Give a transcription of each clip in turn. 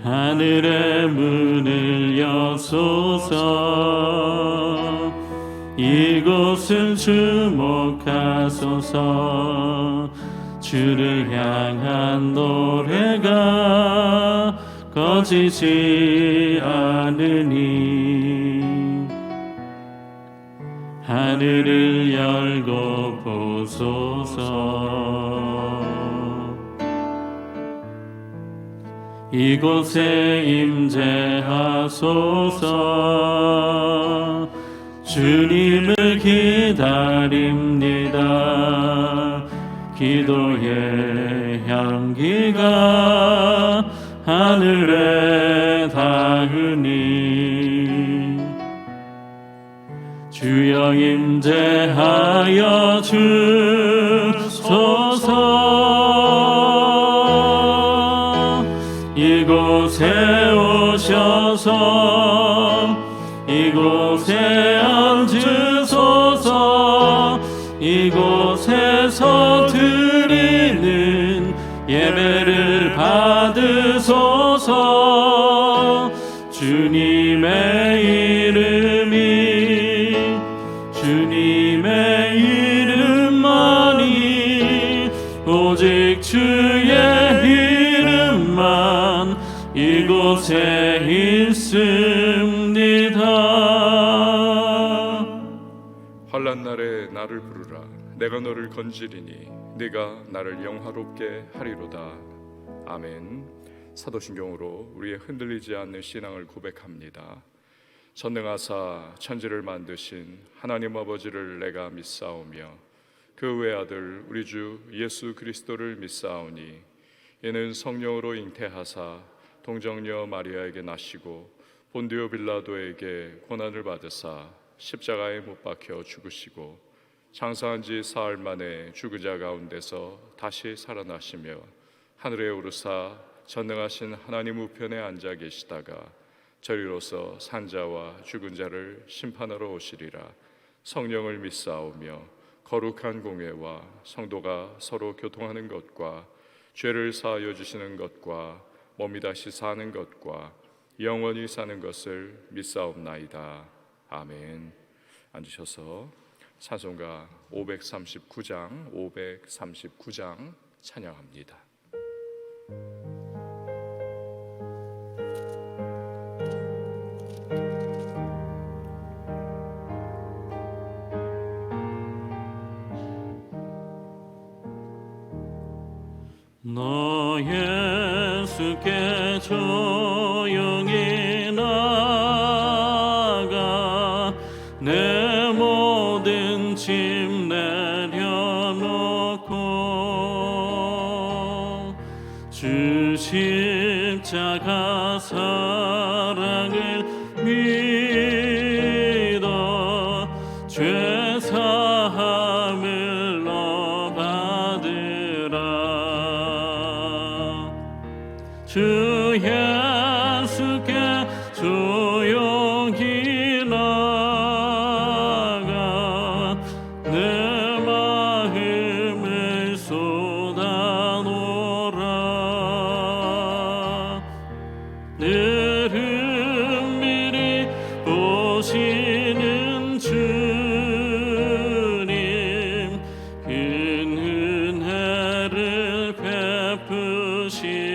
하늘의 문을 여소서. 이곳을 주목하소서. 주를 향한 노래가 꺼지지 않으니 하늘을 열고 보소서. 이곳에 임재하소서. 주님을 기다립니다. 기도의 향기가 하늘에 닿으니 주여 임재하여 주소서. 이곳에 오셔서 이곳에 앉으소서. 이곳에서 드리는 예배를 받으소서. 주님의 이름만이 오직 주의 이름만 이곳에 있습니다. 환난 날에 나를 부르라. 내가 너를 건지리니 네가 나를 영화롭게 하리로다. 아멘. 사도신경으로 우리의 흔들리지 않는 신앙을 고백합니다. 전능하사 천지를 만드신 하나님 아버지를 내가 믿사오며 그 외아들 우리 주 예수 그리스도를 믿사오니 이는 성령으로 잉태하사 동정녀 마리아에게 나시고 본디오 빌라도에게 고난을 받으사 십자가에 못 박혀 죽으시고 장사한 지 사흘 만에 죽은 자 가운데서 다시 살아나시며 하늘에 오르사 전능하신 하나님 우편에 앉아 계시다가 저리로서 산자와 죽은 자를 심판하러 오시리라. 성령을 믿사오며 거룩한 공회와 성도가 서로 교통하는 것과 죄를 사하여 주시는 것과 몸이 다시 사는 것과 영원히 사는 것을 믿사옵나이다. 아멘. 앉으셔서 찬송가 539장 찬양합니다. 너 예수께 조용히 나가 내 모든 짐 내려놓고 주 십자가 사랑을 믿어 죄 사함을 너 받으라. 주 예수께 조용히 나가 내 마음을 쏟아놓으라. 늘 은밀히 보시는 주님 큰 은혜를 베푸시리.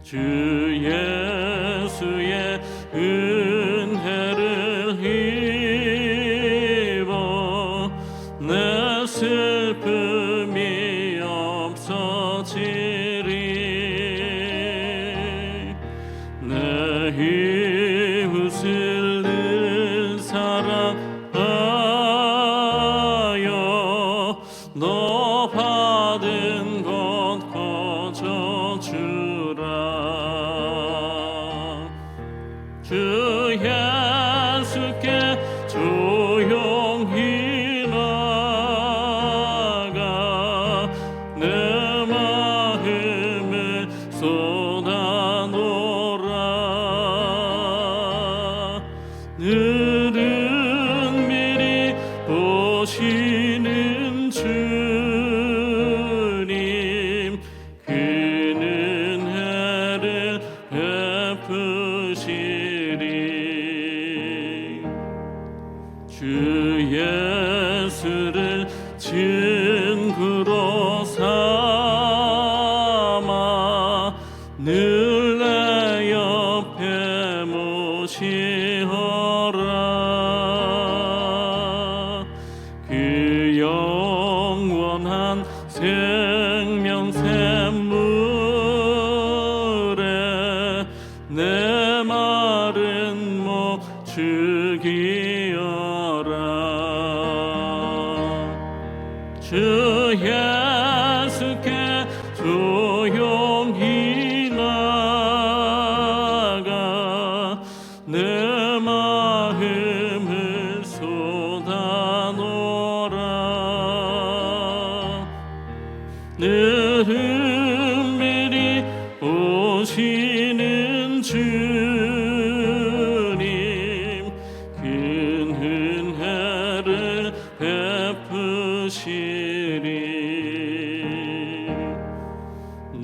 주 예수의 은혜를 입어 내 슬픔이 없어지리. 내 이웃을 늘 사랑하여 너 받은 것 거저 주라. 주 예수께 조용히 나가 내 마음을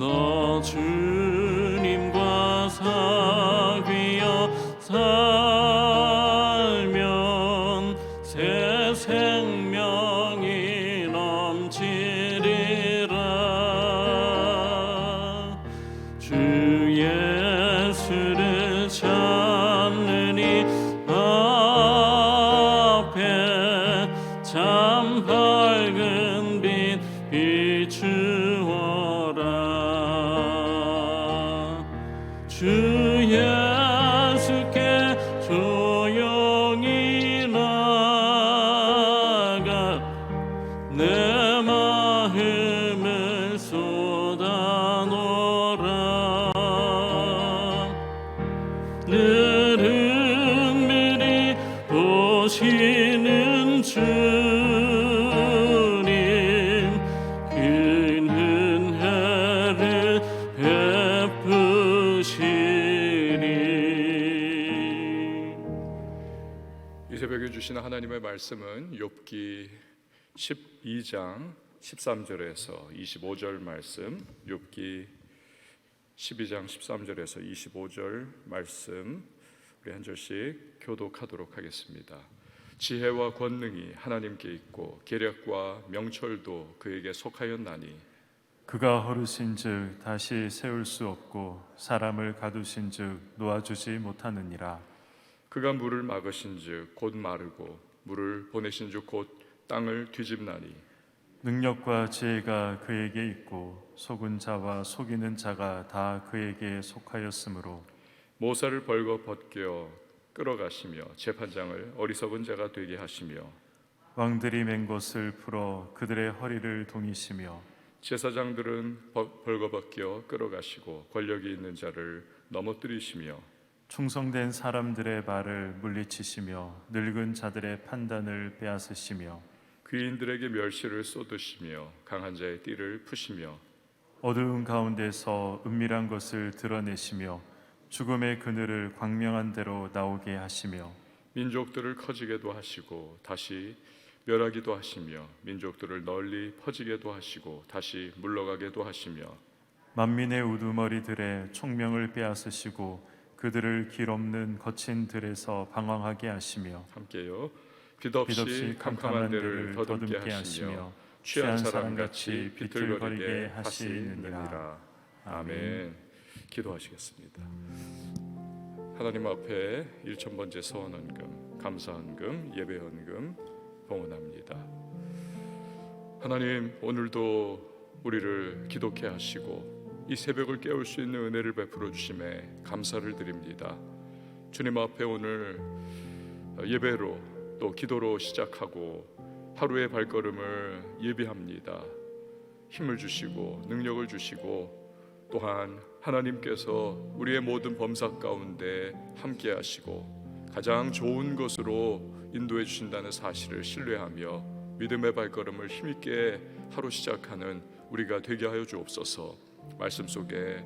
너 주님과 사귀어 살면 새 생명이 넘치리라. 주 예수를 찾느니 앞에 참 밝은 빛 비추어라. 주 예수께 조용히 나가 내 마음을 쏟아놓으라. 늘은 미리 보시는 주님 큰 은혜를 베푸시리. 이 새벽에 주시는 하나님의 말씀은 욥기 12장 13절에서 25절 말씀, 욥기 12장 13절에서 25절 말씀 우리 한 절씩 교독하도록 하겠습니다. 지혜와 권능이 하나님께 있고 계략과 명철도 그에게 속하였나니 그가 허르신즉 다시 세울 수 없고 사람을 가두신즉 놓아주지 못하느니라. 그가 물을 막으신즉 곧 마르고 물을 보내신즉 곧 땅을 뒤집나니 능력과 지혜가 그에게 있고 속은 자와 속이는 자가 다 그에게 속하였으므로 모사를 벌거 벗겨 끌어가시며 재판장을 어리석은 자가 되게 하시며 왕들이 맨 것을 풀어 그들의 허리를 동이시며 제사장들은 벌거 벗겨 끌어가시고 권력이 있는 자를 넘어뜨리시며 충성된 사람들의 말을 물리치시며 늙은 자들의 판단을 빼앗으시며 귀인들에게 멸시를 쏟으시며 강한 자의 띠를 푸시며 어두운 가운데서 은밀한 것을 드러내시며 죽음의 그늘을 광명한 대로 나오게 하시며 민족들을 커지게도 하시고 다시 멸하기도 하시며 민족들을 널리 퍼지게도 하시고 다시 물러가게도 하시며 만민의 우두머리들의 총명을 빼앗으시고 그들을 길 없는 거친 들에서 방황하게 하시며 함께요. 빛없이 캄캄한 데를 더듬게 하시며 취한 사람같이 비틀거리게 하시느니라. 아멘. 기도하시겠습니다. 하나님 앞에 1000번째 서원헌금, 감사헌금, 예배헌금 봉헌합니다. 하나님, 오늘도 우리를 기독케 하시고 이 새벽을 깨울 수 있는 은혜를 베풀어 주심에 감사를 드립니다. 주님 앞에 오늘 예배로 또 기도로 시작하고 하루의 발걸음을 예비합니다. 힘을 주시고 능력을 주시고 또한 하나님께서 우리의 모든 범사 가운데 함께 하시고 가장 좋은 것으로 인도해 주신다는 사실을 신뢰하며 믿음의 발걸음을 힘있게 하루 시작하는 우리가 되게 하여 주옵소서. 말씀 속에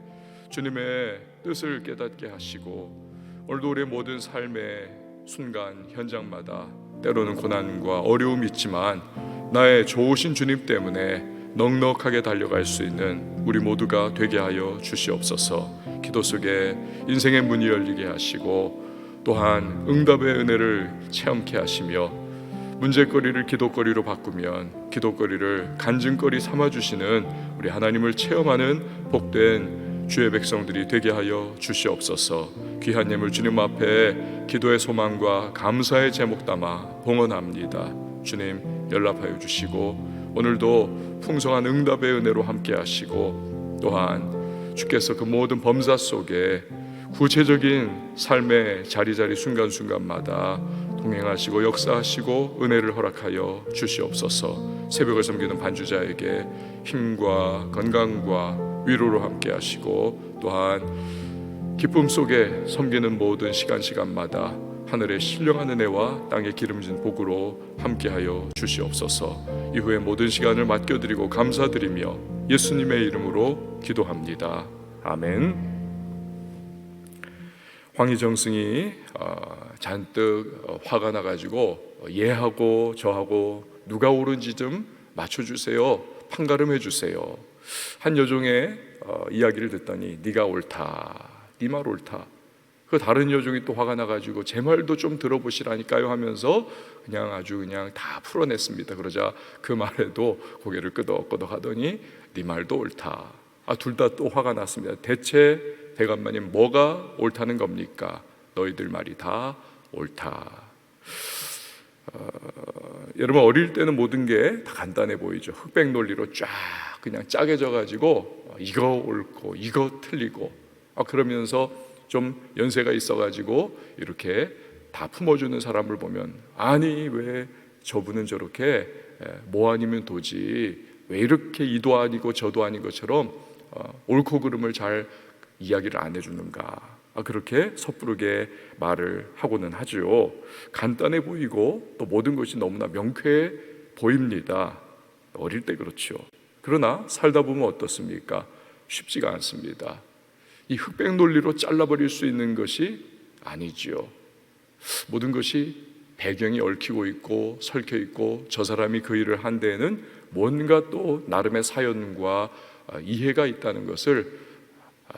주님의 뜻을 깨닫게 하시고 오늘도 우리의 모든 삶의 순간 현장마다 때로는 고난과 어려움이 있지만 나의 좋으신 주님 때문에 넉넉하게 달려갈 수 있는 우리 모두가 되게 하여 주시옵소서. 기도 속에 인생의 문이 열리게 하시고 또한 응답의 은혜를 체험케 하시며 문제거리를 기도거리로 바꾸면 기도거리를 간증거리 삼아주시는 우리 하나님을 체험하는 복된 주의 백성들이 되게 하여 주시옵소서. 귀한 예물 주님 앞에 기도의 소망과 감사의 제목 담아 봉헌합니다. 주님 연락하여 주시고 오늘도 풍성한 응답의 은혜로 함께 하시고 또한 주께서 그 모든 범사 속에 구체적인 삶의 자리자리 순간순간마다 동행하시고 역사하시고 은혜를 허락하여 주시옵소서. 새벽을 섬기는 반주자에게 힘과 건강과 위로로 함께 하시고 또한 기쁨 속에 섬기는 모든 시간마다 하늘의 신령한 은혜와 땅의 기름진 복으로 함께하여 주시옵소서. 이후의 모든 시간을 맡겨드리고 감사드리며 예수님의 이름으로 기도합니다. 아멘. 황희정승이 잔뜩 화가 나가지고 얘하고 저하고 누가 옳은지 좀 맞춰주세요, 판가름해 주세요. 한 여종의 이야기를 듣더니 네가 옳다, 네 말 옳다. 그 다른 여종이 또 화가 나가지고 제 말도 좀 들어보시라니까요 하면서 그냥 아주 그냥 다 풀어냈습니다. 그러자 그 말에도 고개를 끄덕끄덕 하더니 네 말도 옳다. 둘 다 또 화가 났습니다. 대체 대감마님 뭐가 옳다는 겁니까? 너희들 말이 다 옳다. 여러분 어릴 때는 모든 게 다 간단해 보이죠. 흑백 논리로 쫙 그냥 짜게져 가지고 이거 옳고 이거 틀리고 그러면서 좀 연세가 있어 가지고 이렇게 다 품어주는 사람을 보면 아니 왜 저분은 저렇게 뭐 아니면 도지 왜 이렇게 이도 아니고 저도 아닌 것처럼 옳고 그름을 잘 이야기를 안 해주는가. 그렇게 섣부르게 말을 하고는 하죠. 간단해 보이고 또 모든 것이 너무나 명쾌해 보입니다. 어릴 때 그렇죠. 그러나 살다 보면 어떻습니까? 쉽지가 않습니다. 이 흑백 논리로 잘라버릴 수 있는 것이 아니지요. 모든 것이 배경이 얽히고 있고 설켜 있고 저 사람이 그 일을 한 데에는 뭔가 또 나름의 사연과 이해가 있다는 것을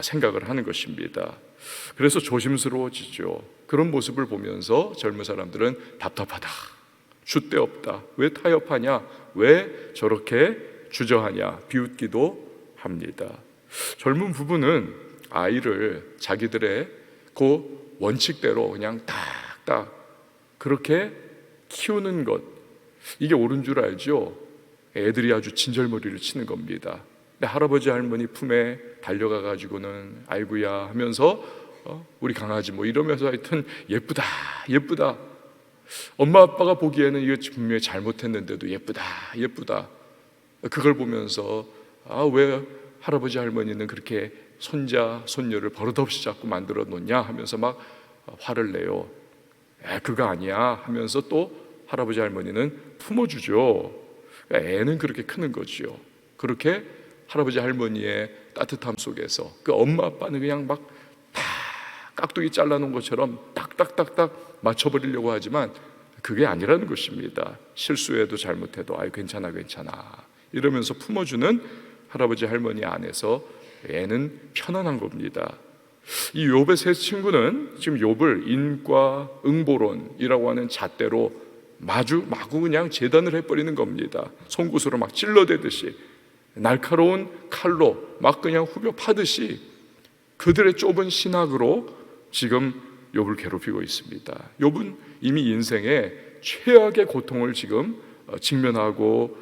생각을 하는 것입니다. 그래서 조심스러워지죠. 그런 모습을 보면서 젊은 사람들은 답답하다, 줏대 없다, 왜 타협하냐, 왜 저렇게 주저하냐 비웃기도 합니다. 젊은 부부는 아이를 자기들의 그 원칙대로 그냥 딱딱 그렇게 키우는 것, 이게 옳은 줄 알죠. 애들이 아주 진절머리를 치는 겁니다. 근데 할아버지 할머니 품에 달려가 가지고는 아이고야 하면서 우리 강아지 뭐 이러면서 하여튼 예쁘다 예쁘다. 엄마 아빠가 보기에는 이거 분명히 잘못했는데도 예쁘다 예쁘다. 그걸 보면서 왜 할아버지 할머니는 그렇게 손자 손녀를 버릇없이 자꾸 만들어 놓냐 하면서 막 화를 내요. 그거 아니야 하면서 또 할아버지 할머니는 품어주죠. 그러니까 애는 그렇게 크는 거죠. 그렇게 할아버지 할머니의 따뜻함 속에서 그 엄마 아빠는 그냥 막 다 깍두기 잘라놓은 것처럼 딱딱딱딱 맞춰버리려고 하지만 그게 아니라는 것입니다. 실수해도 잘못해도 괜찮아 괜찮아 이러면서 품어주는 할아버지 할머니 안에서 애는 편안한 겁니다. 이 욥의 세 친구는 지금 욥을 인과 응보론이라고 하는 잣대로 마구 그냥 재단을 해버리는 겁니다. 송곳으로 막 찔러대듯이 날카로운 칼로 막 그냥 후벼 파듯이 그들의 좁은 신학으로 지금 욥을 괴롭히고 있습니다. 욥은 이미 인생의 최악의 고통을 지금 직면하고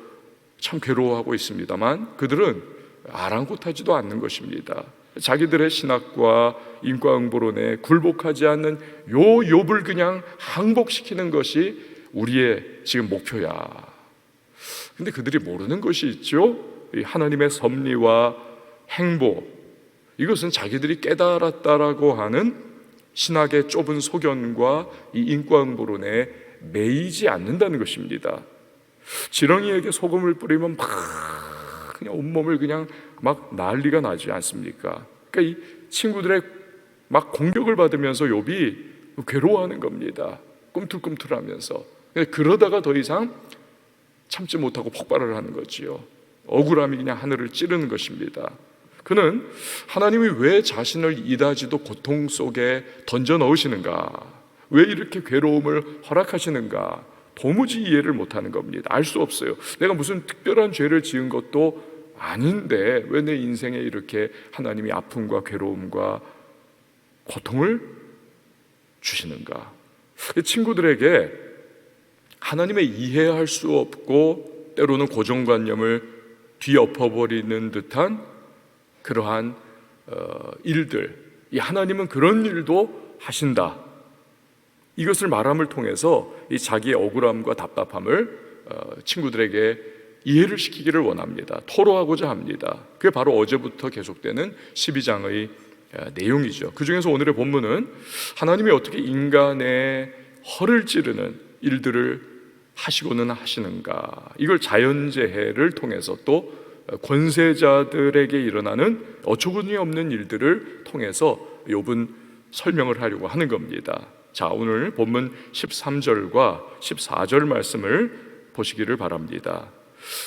참 괴로워하고 있습니다만 그들은 아랑곳하지도 않는 것입니다. 자기들의 신학과 인과응보론에 굴복하지 않는 요 욥을 그냥 항복시키는 것이 우리의 지금 목표야. 근데 그들이 모르는 것이 있죠. 하나님의 섭리와 행보, 이것은 자기들이 깨달았다라고 하는 신학의 좁은 소견과 이 인과응보론에 매이지 않는다는 것입니다. 지렁이에게 소금을 뿌리면 막 그냥 온몸을 그냥 막 난리가 나지 않습니까? 그러니까 이 친구들의 막 공격을 받으면서 욥이 괴로워하는 겁니다. 꿈틀꿈틀하면서. 그러다가 더 이상 참지 못하고 폭발을 하는 거지요. 억울함이 그냥 하늘을 찌르는 것입니다. 그는 하나님이 왜 자신을 이다지도 고통 속에 던져 넣으시는가, 왜 이렇게 괴로움을 허락하시는가 도무지 이해를 못하는 겁니다. 알 수 없어요. 내가 무슨 특별한 죄를 지은 것도 아닌데 왜 내 인생에 이렇게 하나님이 아픔과 괴로움과 고통을 주시는가. 친구들에게 하나님의 이해할 수 없고 때로는 고정관념을 뒤엎어버리는 듯한 그러한 일들, 이 하나님은 그런 일도 하신다, 이것을 말함을 통해서 이 자기의 억울함과 답답함을 친구들에게 이해를 시키기를 원합니다. 토로하고자 합니다. 그게 바로 어제부터 계속되는 12장의 내용이죠. 그 중에서 오늘의 본문은 하나님이 어떻게 인간의 허를 찌르는 일들을 하시고는 하시는가, 이걸 자연재해를 통해서 또 권세자들에게 일어나는 어처구니 없는 일들을 통해서 욥은 설명을 하려고 하는 겁니다. 자, 오늘 본문 13절과 14절 말씀을 보시기를 바랍니다.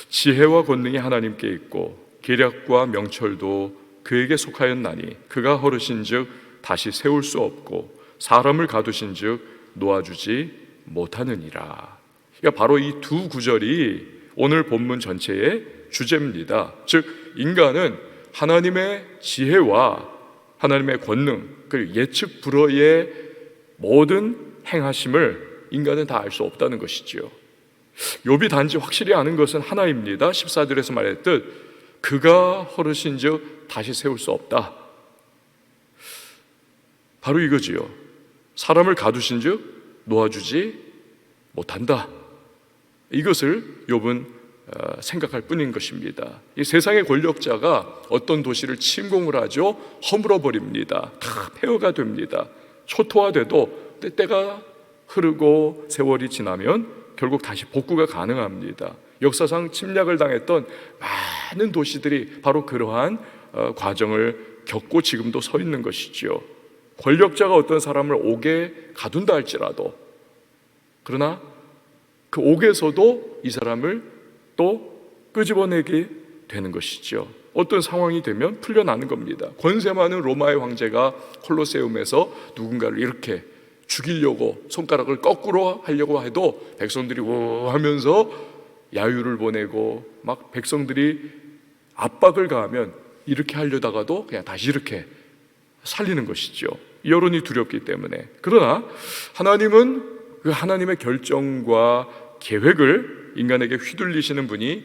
지혜와 권능이 하나님께 있고 계략과 명철도 그에게 속하였나니 그가 허르신즉 다시 세울 수 없고 사람을 가두신즉 놓아주지 못하느니라. 그러니까 바로 이 두 구절이 오늘 본문 전체의 주제입니다. 즉 인간은 하나님의 지혜와 하나님의 권능 그리고 예측 불허의 모든 행하심을 인간은 다 알 수 없다는 것이지요. 욥이 단지 확실히 아는 것은 하나입니다. 14절에서 말했듯 그가 허르신즉 다시 세울 수 없다. 바로 이거지요. 사람을 가두신즉 놓아주지 못한다. 이것을 욥은 생각할 뿐인 것입니다. 이 세상의 권력자가 어떤 도시를 침공을 하죠. 허물어 버립니다. 다 폐허가 됩니다. 초토화돼도 때가 흐르고 세월이 지나면 결국 다시 복구가 가능합니다. 역사상 침략을 당했던 많은 도시들이 바로 그러한 과정을 겪고 지금도 서 있는 것이죠. 권력자가 어떤 사람을 옥에 가둔다 할지라도 그러나 그 옥에서도 이 사람을 또 끄집어내게 되는 것이죠. 어떤 상황이 되면 풀려나는 겁니다. 권세 많은 로마의 황제가 콜로세움에서 누군가를 이렇게 죽이려고 손가락을 거꾸로 하려고 해도 백성들이 우 하면서 야유를 보내고 막 백성들이 압박을 가하면 이렇게 하려다가도 그냥 다시 이렇게 살리는 것이죠. 여론이 두렵기 때문에. 그러나 하나님은 그 하나님의 결정과 계획을 인간에게 휘둘리시는 분이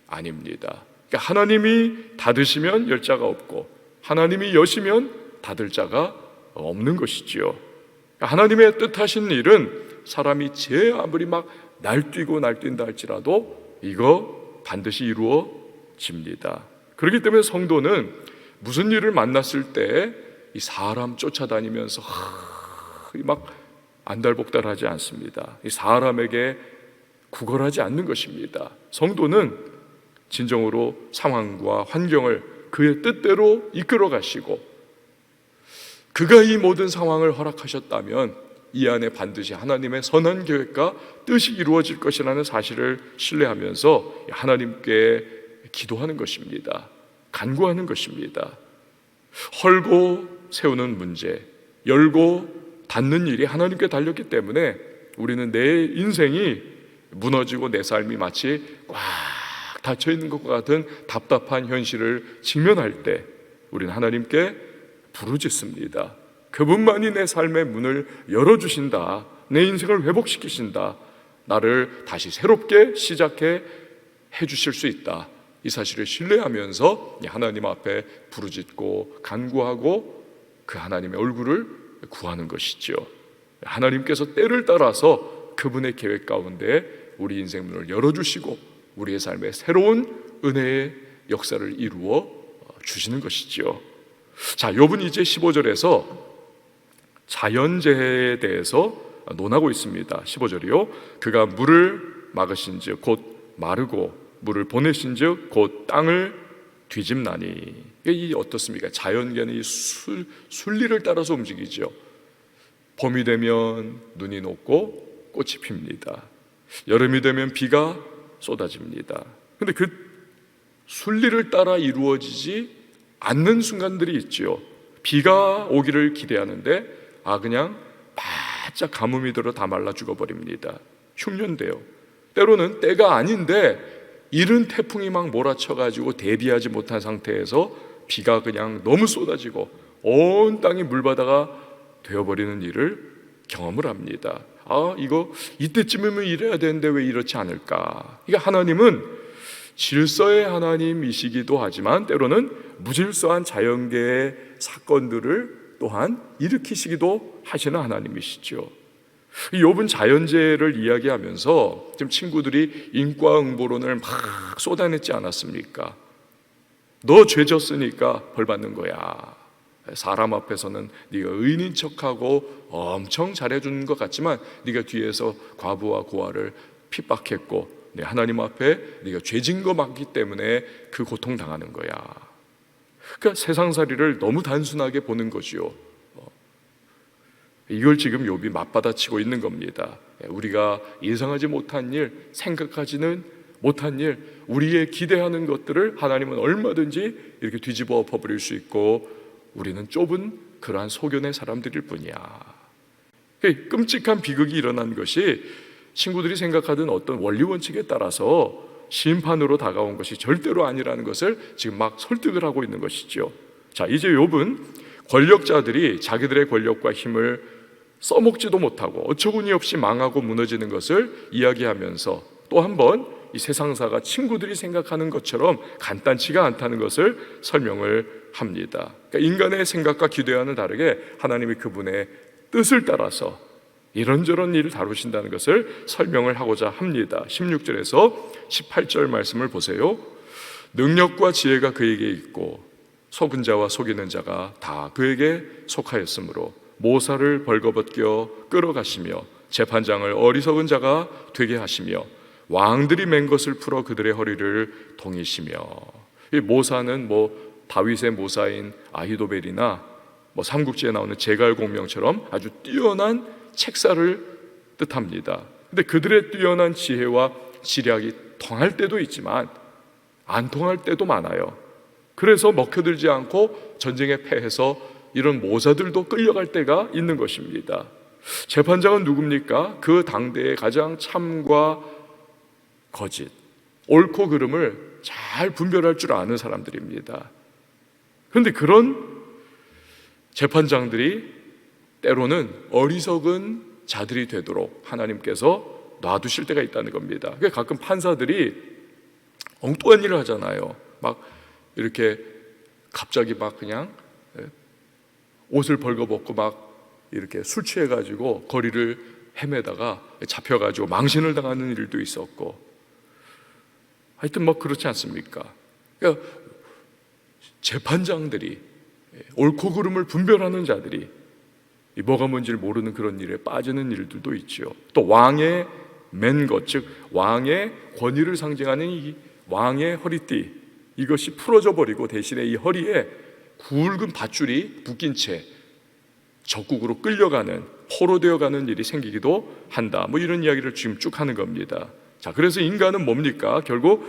아닙니다. 그러니까 하나님이 닫으시면 열 자가 없고 하나님이 여시면 닫을 자가 없는 것이지요. 하나님의 뜻하신 일은 사람이 제 아무리 막 날뛴다 할지라도 이거 반드시 이루어집니다. 그렇기 때문에 성도는 무슨 일을 만났을 때 이 사람 쫓아다니면서 막 안달복달하지 않습니다. 이 사람에게 구걸하지 않는 것입니다. 성도는 진정으로 상황과 환경을 그의 뜻대로 이끌어 가시고 그가 이 모든 상황을 허락하셨다면 이 안에 반드시 하나님의 선한 계획과 뜻이 이루어질 것이라는 사실을 신뢰하면서 하나님께 기도하는 것입니다. 간구하는 것입니다. 헐고 세우는 문제, 열고 닫는 일이 하나님께 달렸기 때문에 우리는 내 인생이 무너지고 내 삶이 마치 꽉 닫혀 있는 것과 같은 답답한 현실을 직면할 때 우리는 하나님께 부르짖습니다. 그분만이 내 삶의 문을 열어주신다. 내 인생을 회복시키신다. 나를 다시 새롭게 시작해 해주실 수 있다. 이 사실을 신뢰하면서 하나님 앞에 부르짖고 간구하고 그 하나님의 얼굴을 구하는 것이죠. 하나님께서 때를 따라서 그분의 계획 가운데 우리 인생 문을 열어주시고 우리의 삶에 새로운 은혜의 역사를 이루어 주시는 것이죠. 자, 욥은 이제 15절에서 자연재해에 대해서 논하고 있습니다. 15절이요. 그가 물을 막으신즉 곧 마르고 물을 보내신즉 곧 땅을 뒤집나니. 이 어떻습니까? 자연계는 이 순리를 따라서 움직이죠. 봄이 되면 눈이 녹고 꽃이 핍니다. 여름이 되면 비가 쏟아집니다. 그런데 그 순리를 따라 이루어지지 않는 순간들이 있죠. 비가 오기를 기대하는데 그냥 바짝 가뭄이 들어 다 말라 죽어버립니다. 흉년돼요. 때로는 때가 아닌데 이른 태풍이 막 몰아쳐가지고 대비하지 못한 상태에서 비가 그냥 너무 쏟아지고 온 땅이 물바다가 되어버리는 일을 경험을 합니다. 이거 이때쯤이면 이래야 되는데 왜 이렇지 않을까? 그러니까 하나님은 질서의 하나님이시기도 하지만 때로는 무질서한 자연계의 사건들을 또한 일으키시기도 하시는 하나님이시죠. 욥은 자연재해를 이야기하면서 지금 친구들이 인과응보론을 막 쏟아냈지 않았습니까? 너 죄 졌으니까 벌 받는 거야. 사람 앞에서는 네가 의인인 척하고 엄청 잘해주는 것 같지만 네가 뒤에서 과부와 고아를 핍박했고 하나님 앞에 네가 죄진 거 맞기 때문에 그 고통 당하는 거야. 그러니까 세상살이를 너무 단순하게 보는 거지요. 이걸 지금 욥이 맞받아치고 있는 겁니다. 우리가 예상하지 못한 일, 생각하지는 못한 일, 우리의 기대하는 것들을 하나님은 얼마든지 이렇게 뒤집어 엎어버릴 수 있고 우리는 좁은 그러한 소견의 사람들일 뿐이야. 끔찍한 비극이 일어난 것이 친구들이 생각하던 어떤 원리 원칙에 따라서 심판으로 다가온 것이 절대로 아니라는 것을 지금 막 설득을 하고 있는 것이죠. 자, 이제 욥은 권력자들이 자기들의 권력과 힘을 써먹지도 못하고 어처구니 없이 망하고 무너지는 것을 이야기하면서 또 한 번 이 세상사가 친구들이 생각하는 것처럼 간단치가 않다는 것을 설명을 합니다. 그러니까 인간의 생각과 기대와는 다르게 하나님이 그분의 뜻을 따라서 이런저런 일을 다루신다는 것을 설명을 하고자 합니다. 16절에서 18절 말씀을 보세요. 능력과 지혜가 그에게 있고 속은 자와 속이는 자가 다 그에게 속하였으므로 모사를 벌거벗겨 끌어가시며 재판장을 어리석은 자가 되게 하시며 왕들이 맨 것을 풀어 그들의 허리를 동이시며. 이 모사는 다윗의 모사인 아히도벨이나 삼국지에 나오는 제갈공명처럼 아주 뛰어난 책사를 뜻합니다. 근데 그들의 뛰어난 지혜와 지략이 통할 때도 있지만 안 통할 때도 많아요. 그래서 먹혀들지 않고 전쟁에 패해서 이런 모사들도 끌려갈 때가 있는 것입니다. 재판장은 누굽니까? 그 당대의 가장 참과 거짓, 옳고 그름을 잘 분별할 줄 아는 사람들입니다. 그런데 그런 재판장들이 때로는 어리석은 자들이 되도록 하나님께서 놔두실 때가 있다는 겁니다. 그러니까 가끔 판사들이 엉뚱한 일을 하잖아요. 막 이렇게 갑자기 막 그냥 옷을 벌거벗고 막 이렇게 술 취해가지고 거리를 헤매다가 잡혀가지고 망신을 당하는 일도 있었고, 하여튼 그렇지 않습니까? 그러니까 재판장들이, 옳고 그름을 분별하는 자들이 뭐가 뭔지를 모르는 그런 일에 빠지는 일들도 있죠. 또 왕의 맨 것, 즉 왕의 권위를 상징하는 이 왕의 허리띠, 이것이 풀어져 버리고 대신에 이 허리에 굵은 밧줄이 묶인 채 적국으로 끌려가는, 포로되어 가는 일이 생기기도 한다. 이런 이야기를 지금 쭉 하는 겁니다. 자, 그래서 인간은 뭡니까? 결국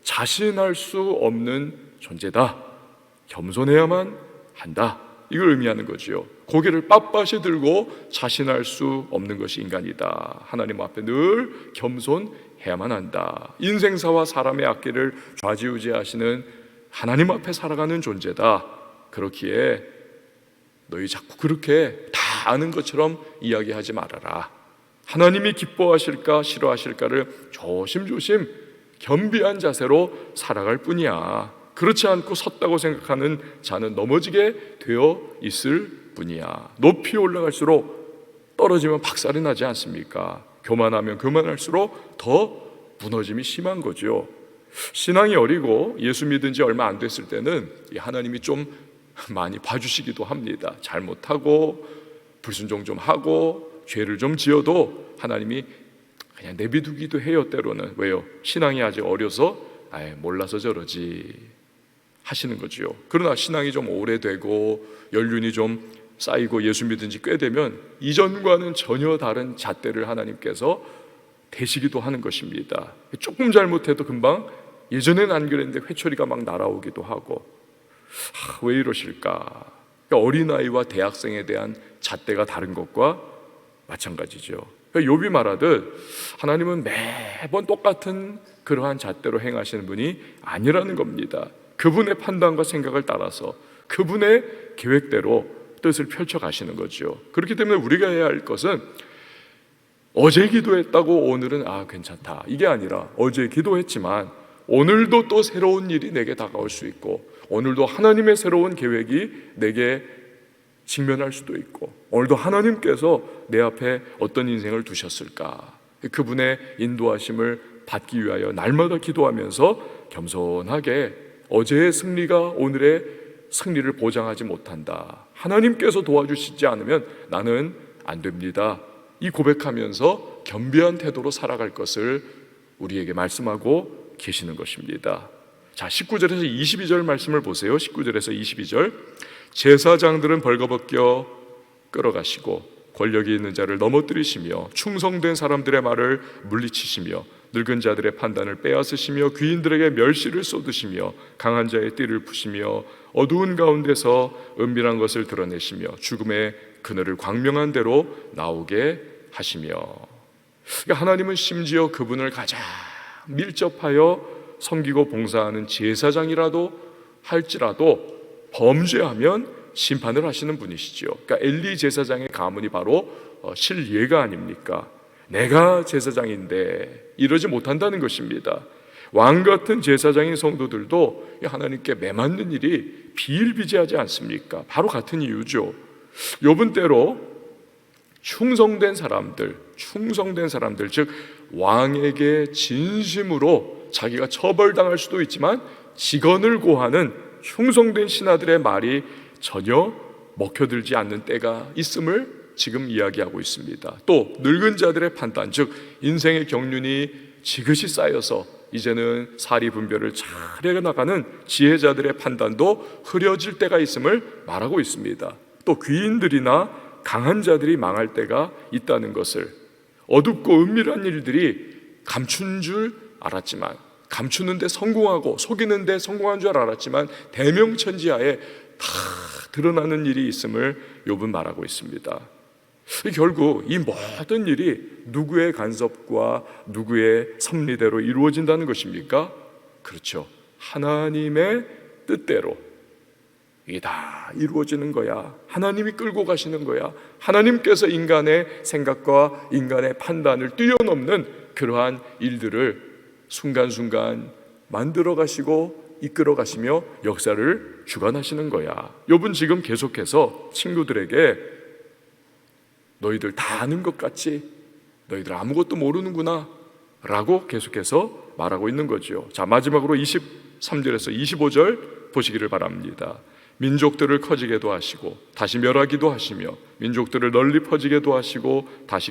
자신할 수 없는 존재다. 겸손해야만 한다. 이걸 의미하는 거지요. 고개를 빳빳이 들고 자신할 수 없는 것이 인간이다. 하나님 앞에 늘 겸손해야만 한다. 인생사와 사람의 앞길을 좌지우지하시는 하나님 앞에 살아가는 존재다. 그렇기에 너희 자꾸 그렇게 다 아는 것처럼 이야기하지 말아라. 하나님이 기뻐하실까 싫어하실까를 조심조심 겸비한 자세로 살아갈 뿐이야. 그렇지 않고 섰다고 생각하는 자는 넘어지게 되어 있을 뿐이야. 높이 올라갈수록 떨어지면 박살이 나지 않습니까? 교만하면 교만할수록 더 무너짐이 심한 거죠. 신앙이 어리고 예수 믿은 지 얼마 안 됐을 때는 하나님이 좀 많이 봐주시기도 합니다. 잘못하고 불순종 좀 하고 죄를 좀 지어도 하나님이 그냥 내비두기도 해요. 때로는. 왜요? 신앙이 아직 어려서 몰라서 저러지 하시는 거지요. 그러나 신앙이 좀 오래되고 연륜이 좀 쌓이고 예수 믿은 지 꽤 되면 이전과는 전혀 다른 잣대를 하나님께서 대시기도 하는 것입니다. 조금 잘못해도 금방 예전엔 안 그랬는데 회초리가 막 날아오기도 하고, 왜 이러실까? 어린아이와 대학생에 대한 잣대가 다른 것과 마찬가지죠. 욥이 말하듯 하나님은 매번 똑같은 그러한 잣대로 행하시는 분이 아니라는 겁니다. 그분의 판단과 생각을 따라서 그분의 계획대로 뜻을 펼쳐 가시는 거죠. 그렇기 때문에 우리가 해야 할 것은 어제 기도했다고 오늘은 괜찮다, 이게 아니라 어제 기도했지만 오늘도 또 새로운 일이 내게 다가올 수 있고, 오늘도 하나님의 새로운 계획이 내게 직면할 수도 있고, 오늘도 하나님께서 내 앞에 어떤 인생을 두셨을까, 그분의 인도하심을 받기 위하여 날마다 기도하면서 겸손하게 어제의 승리가 오늘의 승리를 보장하지 못한다, 하나님께서 도와주시지 않으면 나는 안 됩니다, 이 고백하면서 겸비한 태도로 살아갈 것을 우리에게 말씀하고 계시는 것입니다. 자, 19절에서 22절 말씀을 보세요. 19절에서 22절. 제사장들은 벌거벗겨 끌어가시고 권력이 있는 자를 넘어뜨리시며 충성된 사람들의 말을 물리치시며 늙은 자들의 판단을 빼앗으시며 귀인들에게 멸시를 쏟으시며 강한 자의 띠를 푸시며 어두운 가운데서 은밀한 것을 드러내시며 죽음의 그늘을 광명한 대로 나오게 하시며. 그러니까 하나님은 심지어 그분을 가장 밀접하여 섬기고 봉사하는 제사장이라도 할지라도 범죄하면 심판을 하시는 분이시죠. 그러니까 엘리 제사장의 가문이 바로 실예가 아닙니까? 내가 제사장인데 이러지 못한다는 것입니다. 왕 같은 제사장인 성도들도 하나님께 매맞는 일이 비일비재하지 않습니까? 바로 같은 이유죠. 욥은 때로 충성된 사람들, 즉 왕에게 진심으로 자기가 처벌당할 수도 있지만 직언을 고하는 충성된 신하들의 말이 전혀 먹혀들지 않는 때가 있음을 지금 이야기하고 있습니다. 또 늙은 자들의 판단, 즉 인생의 경륜이 지긋이 쌓여서 이제는 사리 분별을 잘 해나가는 지혜자들의 판단도 흐려질 때가 있음을 말하고 있습니다. 또 귀인들이나 강한 자들이 망할 때가 있다는 것을, 어둡고 은밀한 일들이 감춘 줄 알았지만, 감추는데 성공하고 속이는데 성공한 줄 알았지만 대명천지하에 다 드러나는 일이 있음을 욥은 말하고 있습니다. 결국 이 모든 일이 누구의 간섭과 누구의 섭리대로 이루어진다는 것입니까? 그렇죠. 하나님의 뜻대로 이게 다 이루어지는 거야. 하나님이 끌고 가시는 거야. 하나님께서 인간의 생각과 인간의 판단을 뛰어넘는 그러한 일들을 순간순간 만들어 가시고 이끌어 가시며 역사를 주관하시는 거야. 욥은 지금 계속해서 친구들에게 너희들 다 아는 것 같지? 너희들 아무것도 모르는구나 라고 계속해서 말하고 있는 거죠. 자, 마지막으로 23절에서 25절 보시기를 바랍니다. 민족들을 커지게도 하시고 다시 멸하기도 하시며 민족들을 널리 퍼지게도 하시고 다시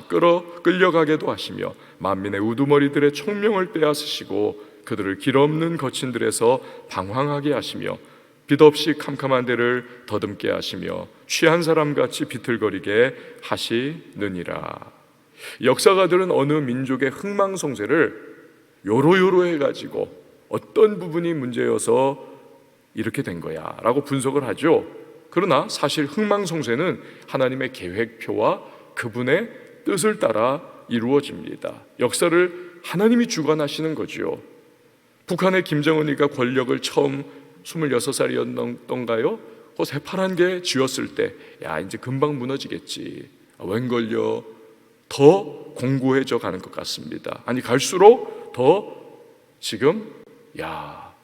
끌려가게도 하시며 만민의 우두머리들의 총명을 빼앗으시고 그들을 길 없는 거친들에서 방황하게 하시며 빛 없이 캄캄한 데를 더듬게 하시며 취한 사람같이 비틀거리게 하시느니라. 역사가들은 어느 민족의 흥망성쇠를 요로요로 해가지고 어떤 부분이 문제여서 이렇게 된 거야 라고 분석을 하죠. 그러나 사실 흥망성쇠는 하나님의 계획표와 그분의 뜻을 따라 이루어집니다. 역사를 하나님이 주관하시는 거죠. 북한의 김정은이가 권력을 처음 26살이었던가요? 그 새파란 게 쥐었을 때, 야, 이제 금방 무너지겠지. 웬걸요? 더 공고해져 가는 것 같습니다. 아니, 갈수록 더 지금, 야,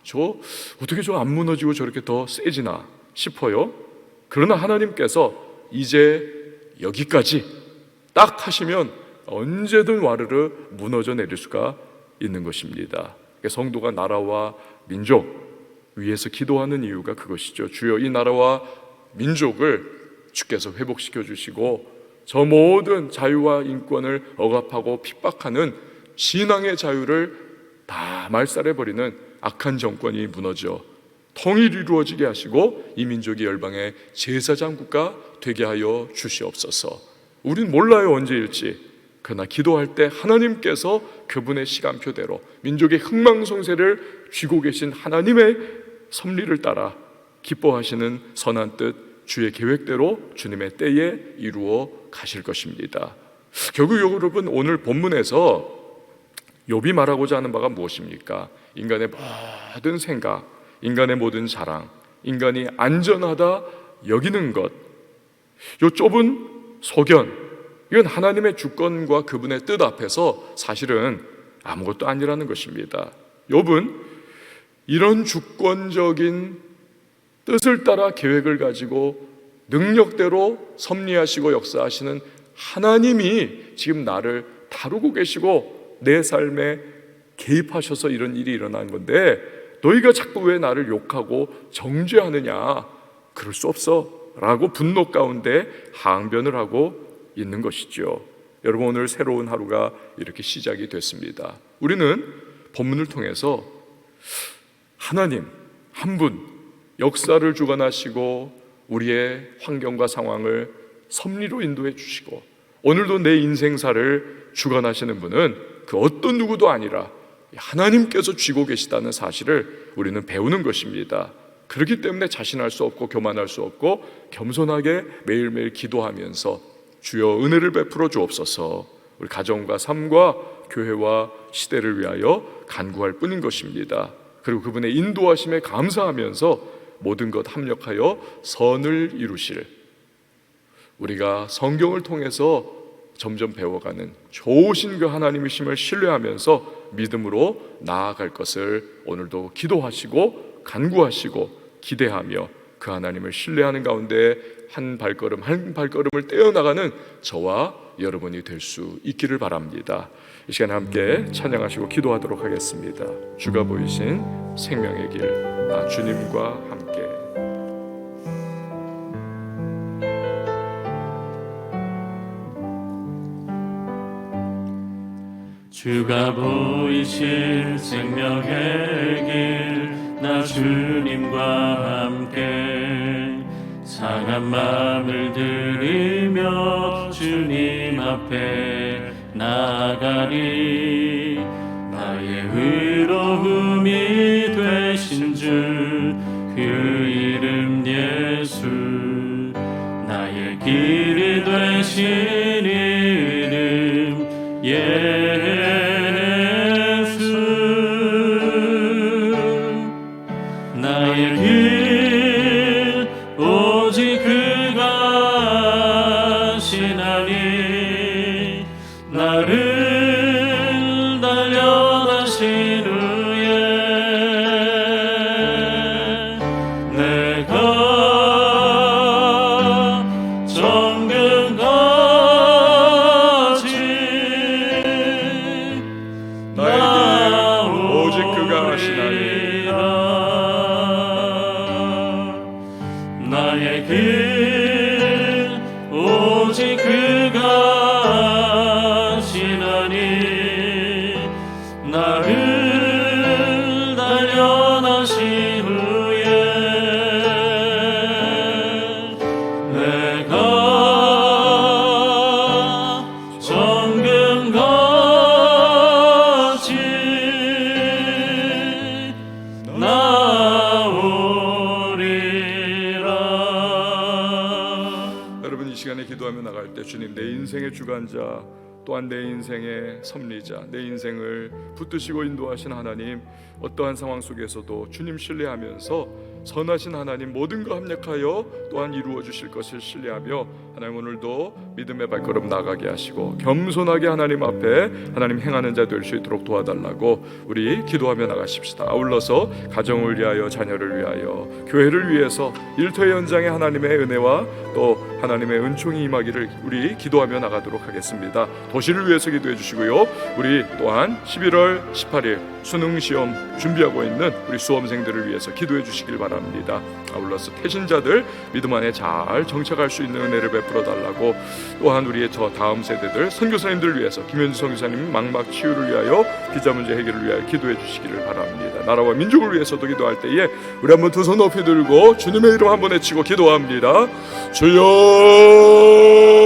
어떻게 안 무너지고 저렇게 더 세지나 싶어요. 그러나 하나님께서 이제 여기까지 딱 하시면 언제든 와르르 무너져 내릴 수가 있는 것입니다. 성도가 나라와 민족 위에서 기도하는 이유가 그것이죠. 주여, 이 나라와 민족을 주께서 회복시켜 주시고 저 모든 자유와 인권을 억압하고 핍박하는 신앙의 자유를 다 말살해버리는 악한 정권이 무너져 통일이 이루어지게 하시고 이 민족이 열방의 제사장 국가 되게 하여 주시옵소서. 우린 몰라요, 언제일지. 그러나 기도할 때 하나님께서 그분의 시간표대로 민족의 흥망성쇠를 쥐고 계신 하나님의 섭리를 따라 기뻐하시는 선한 뜻, 주의 계획대로 주님의 때에 이루어 가실 것입니다. 결국 여러분, 오늘 본문에서 욥이 말하고자 하는 바가 무엇입니까? 인간의 모든 생각, 인간의 모든 자랑, 인간이 안전하다 여기는 것, 요 좁은 소견, 이건 하나님의 주권과 그분의 뜻 앞에서 사실은 아무것도 아니라는 것입니다. 욥은 이런 주권적인 뜻을 따라 계획을 가지고 능력대로 섭리하시고 역사하시는 하나님이 지금 나를 다루고 계시고 내 삶에 개입하셔서 이런 일이 일어난 건데 너희가 자꾸 왜 나를 욕하고 정죄하느냐, 그럴 수 없어 라고 분노 가운데 항변을 하고 있는 것이죠. 여러분, 오늘 새로운 하루가 이렇게 시작이 됐습니다. 우리는 본문을 통해서 하나님 한 분 역사를 주관하시고 우리의 환경과 상황을 섭리로 인도해 주시고 오늘도 내 인생사를 주관하시는 분은 그 어떤 누구도 아니라 하나님께서 쥐고 계시다는 사실을 우리는 배우는 것입니다. 그렇기 때문에 자신할 수 없고 교만할 수 없고 겸손하게 매일매일 기도하면서 주여 은혜를 베풀어 주옵소서, 우리 가정과 삶과 교회와 시대를 위하여 간구할 뿐인 것입니다. 그리고 그분의 인도하심에 감사하면서 모든 것 합력하여 선을 이루실, 우리가 성경을 통해서 점점 배워가는 좋으신 그 하나님이심을 신뢰하면서 믿음으로 나아갈 것을 오늘도 기도하시고 간구하시고 기대하며 그 하나님을 신뢰하는 가운데 한 발걸음 한 발걸음을 떼어나가는 저와 여러분이 될 수 있기를 바랍니다. 이 시간에 함께 찬양하시고 기도하도록 하겠습니다. 주가 보이신 생명의 길, 주님과 함께. 주가 보이신 생명의 길, 나 주님과 함께 상한 마음을 들이며 주님 앞에 나아가리. 나의 의로움이 되신 주 그 이름 예수, 나의 길이 되신 이름 예수. 나의 길 오직 그가 아시나니, 나를 단련하신 후에 내가 정금같이 나의 길 오직 그가 아시나니, 나의 길 오직 그가 아시나니, 나를 단련하신 후에 내가 정금같이 나오리라. 여러분, 이 시간에 기도하며 나갈 때 주님, 내 인생의 주관자 또한 내 인생의 섭리자, 내 인생을 붙드시고 인도하신 하나님, 어떠한 상황 속에서도 주님 신뢰하면서 선하신 하나님 모든 거 합력하여 또한 이루어 주실 것을 신뢰하며 하나님 오늘도 믿음의 발걸음 나가게 하시고 겸손하게 하나님 앞에 하나님 행하는 자 될 수 있도록 도와달라고 우리 기도하며 나가십시다. 아울러서 가정을 위하여, 자녀를 위하여, 교회를 위해서 일터의 현장에 하나님의 은혜와 또 하나님의 은총이 임하기를 우리 기도하며 나가도록 하겠습니다. 도시를 위해서 기도해 주시고요, 우리 또한 11월 18일 수능시험 준비하고 있는 우리 수험생들을 위해서 기도해 주시길 바랍니다. 아울러서 태신자들 믿음 안에 잘 정착할 수 있는 은혜를 베풀어 달라고, 또한 우리의 저 다음 세대들 선교사님들을 위해서 김현주 선교사님 망막 치유를 위하여, 비자 문제 해결을 위하여 기도해 주시기를 바랍니다. 나라와 민족을 위해서도 기도할 때에 우리 한번 두 손 높이 들고 주님의 이름 한번 외치고 기도합니다. 주여